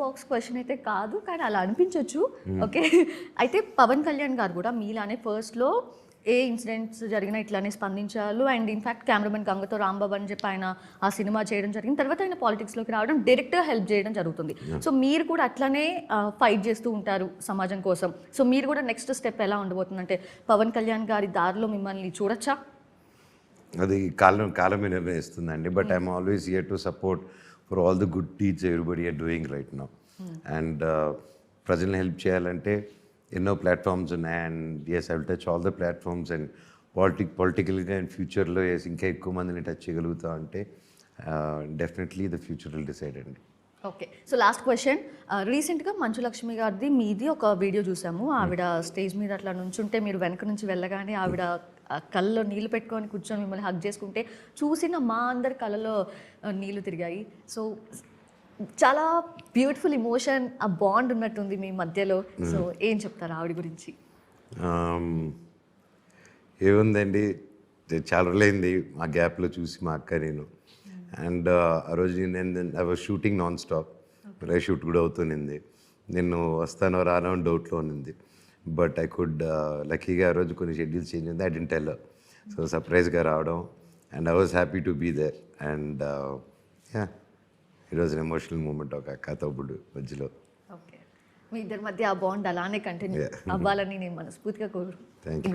Box question అయితే కాదు, కానీ అలా అనిపించవచ్చు. ఓకే. అయితే పవన్ కళ్యాణ్ గారు కూడా మీలానే ఫస్ట్లో ఏ ఇన్సిడెంట్స్ జరిగినా ఇట్లానే స్పందించారు. అండ్ ఇన్ఫాక్ట్ కెమెరామెన్ గంగతో రాంబాబు అని చెప్పి ఆయన ఆ సినిమా చేయడం జరిగింది. తర్వాత ఆయన పాలిటిక్స్లోకి రావడం, డైరెక్ట్గా హెల్ప్ చేయడం జరుగుతుంది. సో మీరు కూడా అట్లానే ఫైట్ చేస్తూ ఉంటారు సమాజం కోసం. సో మీరు కూడా నెక్స్ట్ స్టెప్ ఎలా ఉండబోతుంది అంటే పవన్ కళ్యాణ్ గారి దారిలో మిమ్మల్ని చూడొచ్చా? అది కాలమే నిర్ణయిస్తుందండి. But I'm always here to support for all the good deeds everybody are doing right now. And ప్రజల్ని హెల్ప్ చేయాలంటే ఎన్నో ప్లాట్ఫామ్స్ ఉన్నాయి. And as I will touch all the platforms. And పొలిటికల్గా అండ్ ఫ్యూచర్లో ఎస్ ఇంకా ఎక్కువ మందిని టచ్ చేయగలుగుతా అంటే definitely the future will decide అండి. ఓకే. సో లాస్ట్ క్వశ్చన్, రీసెంట్గా మంచు లక్ష్మి గారిది మీది ఒక వీడియో చూసాము. ఆవిడ స్టేజ్ మీద అట్లా నుంచుంటే మీరు వెనక నుంచి వెళ్ళగానే ఆవిడ కళ్ళలో నీళ్ళు పెట్టుకొని కూర్చొని మిమ్మల్ని హగ్ చేసుకుంటే చూసిన మా అందరి కళ్ళలో నీళ్ళు తిరిగాయి. సో చాలా బ్యూటిఫుల్ ఇమోషన్, ఆ బాండ్ ఉన్నట్టుంది మీ మధ్యలో. సో ఏం చెప్తారు ఆవిడ గురించి? ఏముందండి, చాలా రోజులైంది మా గ్యాప్లో చూసి మా అక్క నేను. అండ్ ఆ రోజు నేను I was shooting non stop. Shoot కూడా అవుతుంది. నేను వస్తానో రానో అని డౌట్లో ఉన్నింది. బట్ ఐ కుడ్ లక్కీగా ఆ రోజు కొన్ని షెడ్యూల్స్ చేంజ్ అయింది. I didn't tell. సో సర్ప్రైజ్గా రావడం and I was happy to be there. And it was an emotional moment ఒక అక్క తమ్ముడు మధ్యలో. ఓకే. మీ ఇద్దరి మధ్య ఆ బాండ్ అలానే కంటిన్యూ అవ్వాలని నేను మనస్ఫూర్తిగా థ్యాంక్ యూ.